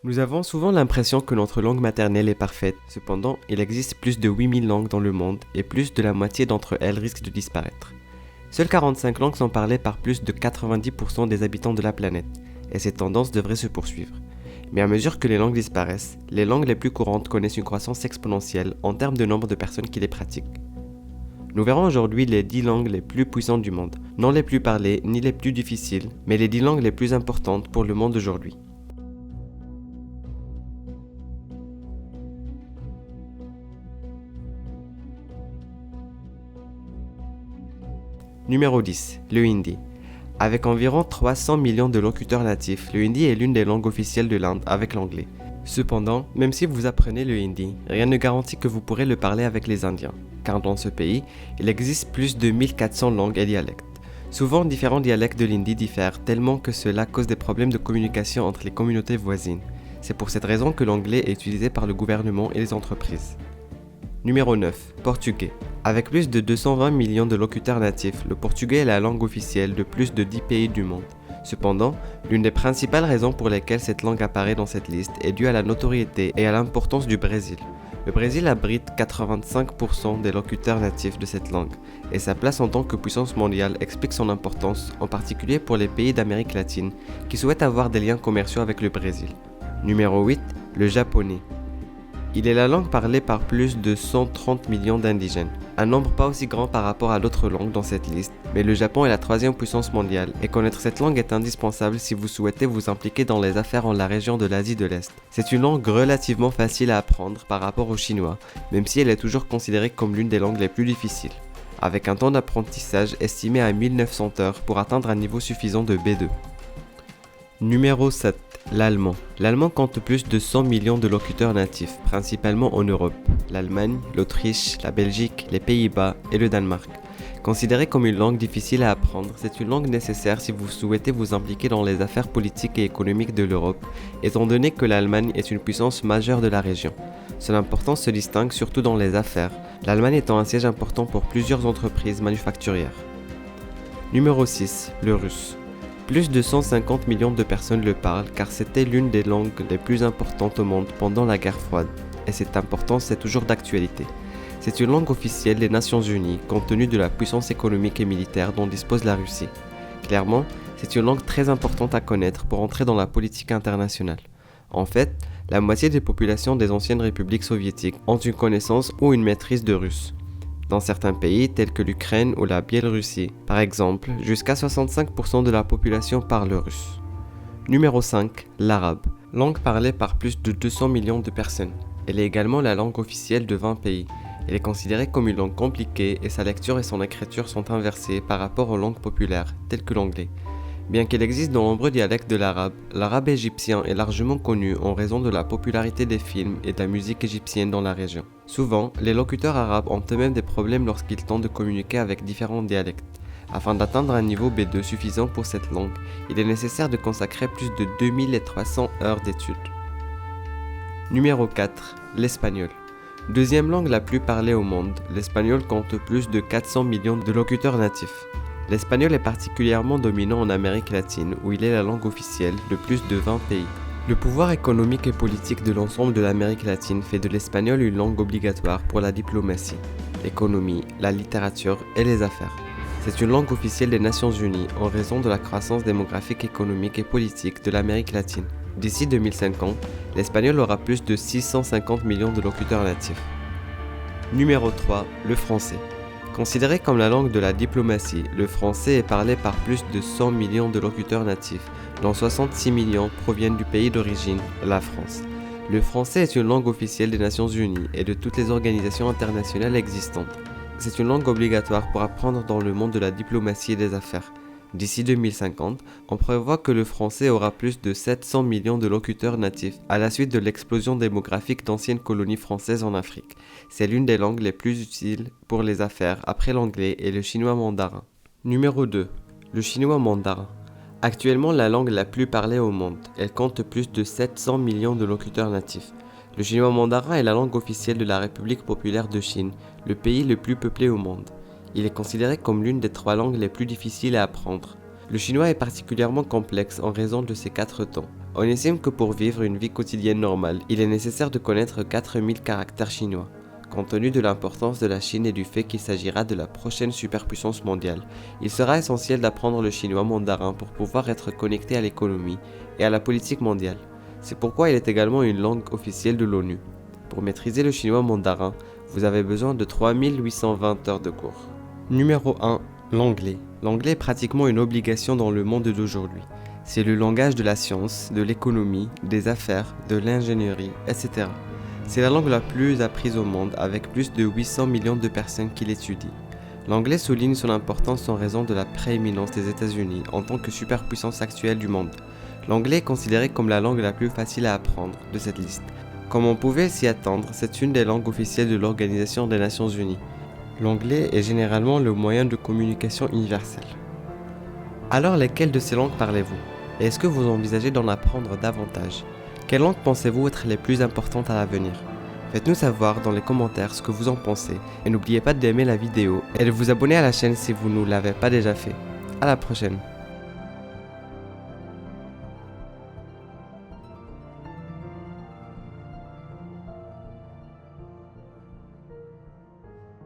Nous avons souvent l'impression que notre langue maternelle est parfaite. Cependant, il existe plus de 8000 langues dans le monde et plus de la moitié d'entre elles risquent de disparaître. Seules 45 langues sont parlées par plus de 90% des habitants de la planète, et cette tendance devrait se poursuivre. Mais à mesure que les langues disparaissent, les langues les plus courantes connaissent une croissance exponentielle en termes de nombre de personnes qui les pratiquent. Nous verrons aujourd'hui les 10 langues les plus puissantes du monde, non les plus parlées ni les plus difficiles, mais les 10 langues les plus importantes pour le monde d'aujourd'hui. Numéro 10. Le hindi. Avec environ 300 millions de locuteurs natifs, le hindi est l'une des langues officielles de l'Inde avec l'anglais. Cependant, même si vous apprenez le hindi, rien ne garantit que vous pourrez le parler avec les Indiens, car dans ce pays, il existe plus de 1400 langues et dialectes. Souvent, différents dialectes de l'hindi diffèrent tellement que cela cause des problèmes de communication entre les communautés voisines. C'est pour cette raison que l'anglais est utilisé par le gouvernement et les entreprises. Numéro 9. Portugais. Avec plus de 220 millions de locuteurs natifs, le portugais est la langue officielle de plus de 10 pays du monde. Cependant, l'une des principales raisons pour lesquelles cette langue apparaît dans cette liste est due à la notoriété et à l'importance du Brésil. Le Brésil abrite 85% des locuteurs natifs de cette langue, et sa place en tant que puissance mondiale explique son importance, en particulier pour les pays d'Amérique latine qui souhaitent avoir des liens commerciaux avec le Brésil. Numéro 8. Le japonais. Il est la langue parlée par plus de 130 millions d'indigènes, un nombre pas aussi grand par rapport à d'autres langues dans cette liste, mais le Japon est la troisième puissance mondiale et connaître cette langue est indispensable si vous souhaitez vous impliquer dans les affaires en la région de l'Asie de l'Est. C'est une langue relativement facile à apprendre par rapport au chinois, même si elle est toujours considérée comme l'une des langues les plus difficiles, avec un temps d'apprentissage estimé à 1900 heures pour atteindre un niveau suffisant de B2. Numéro 7. L'allemand. L'allemand compte plus de 100 millions de locuteurs natifs, principalement en Europe, l'Allemagne, l'Autriche, la Belgique, les Pays-Bas et le Danemark. Considérée comme une langue difficile à apprendre, c'est une langue nécessaire si vous souhaitez vous impliquer dans les affaires politiques et économiques de l'Europe, étant donné que l'Allemagne est une puissance majeure de la région. Son importance se distingue surtout dans les affaires, l'Allemagne étant un siège important pour plusieurs entreprises manufacturières. Numéro 6. Le russe. Plus de 150 millions de personnes le parlent car c'était l'une des langues les plus importantes au monde pendant la guerre froide, et cette importance est toujours d'actualité. C'est une langue officielle des Nations Unies compte tenu de la puissance économique et militaire dont dispose la Russie. Clairement, c'est une langue très importante à connaître pour entrer dans la politique internationale. En fait, la moitié des populations des anciennes républiques soviétiques ont une connaissance ou une maîtrise de russe. Dans certains pays tels que l'Ukraine ou la Biélorussie, par exemple, jusqu'à 65% de la population parle russe. Numéro 5. L'arabe. Langue parlée par plus de 200 millions de personnes. Elle est également la langue officielle de 20 pays. Elle est considérée comme une langue compliquée et sa lecture et son écriture sont inversées par rapport aux langues populaires, telles que l'anglais. Bien qu'il existe de nombreux dialectes de l'arabe égyptien est largement connu en raison de la popularité des films et de la musique égyptienne dans la région. Souvent, les locuteurs arabes ont eux-mêmes des problèmes lorsqu'ils tentent de communiquer avec différents dialectes. Afin d'atteindre un niveau B2 suffisant pour cette langue, il est nécessaire de consacrer plus de 2300 heures d'études. Numéro 4. L'espagnol. Deuxième langue la plus parlée au monde, l'espagnol compte plus de 400 millions de locuteurs natifs. L'espagnol est particulièrement dominant en Amérique latine où il est la langue officielle de plus de 20 pays. Le pouvoir économique et politique de l'ensemble de l'Amérique latine fait de l'espagnol une langue obligatoire pour la diplomatie, l'économie, la littérature et les affaires. C'est une langue officielle des Nations Unies en raison de la croissance démographique, économique et politique de l'Amérique latine. D'ici 2050, l'espagnol aura plus de 650 millions de locuteurs natifs. Numéro 3. Le français. Considéré comme la langue de la diplomatie, le français est parlé par plus de 100 millions de locuteurs natifs, dont 66 millions proviennent du pays d'origine, la France. Le français est une langue officielle des Nations Unies et de toutes les organisations internationales existantes. C'est une langue obligatoire pour apprendre dans le monde de la diplomatie et des affaires. D'ici 2050, on prévoit que le français aura plus de 700 millions de locuteurs natifs à la suite de l'explosion démographique d'anciennes colonies françaises en Afrique. C'est l'une des langues les plus utiles pour les affaires après l'anglais et le chinois mandarin. Numéro 2. Le chinois mandarin. Actuellement la langue la plus parlée au monde. Elle compte plus de 700 millions de locuteurs natifs. Le chinois mandarin est la langue officielle de la République populaire de Chine, le pays le plus peuplé au monde. Il est considéré comme l'une des 3 langues les plus difficiles à apprendre. Le chinois est particulièrement complexe en raison de ses 4 temps. On estime que pour vivre une vie quotidienne normale, il est nécessaire de connaître 4000 caractères chinois. Compte tenu de l'importance de la Chine et du fait qu'il s'agira de la prochaine superpuissance mondiale, il sera essentiel d'apprendre le chinois mandarin pour pouvoir être connecté à l'économie et à la politique mondiale. C'est pourquoi il est également une langue officielle de l'ONU. Pour maîtriser le chinois mandarin, vous avez besoin de 3820 heures de cours. Numéro 1. L'anglais. L'anglais est pratiquement une obligation dans le monde d'aujourd'hui. C'est le langage de la science, de l'économie, des affaires, de l'ingénierie, etc. C'est la langue la plus apprise au monde avec plus de 800 millions de personnes qui l'étudient. L'anglais souligne son importance en raison de la prééminence des États-Unis en tant que superpuissance actuelle du monde. L'anglais est considéré comme la langue la plus facile à apprendre de cette liste. Comme on pouvait s'y attendre, c'est une des langues officielles de l'Organisation des Nations Unies. L'anglais est généralement le moyen de communication universel. Alors lesquelles de ces langues parlez-vous? Et est-ce que vous envisagez d'en apprendre davantage? Quelles langues pensez-vous être les plus importantes à l'avenir? Faites-nous savoir dans les commentaires ce que vous en pensez et n'oubliez pas d'aimer la vidéo et de vous abonner à la chaîne si vous ne l'avez pas déjà fait. À la prochaine!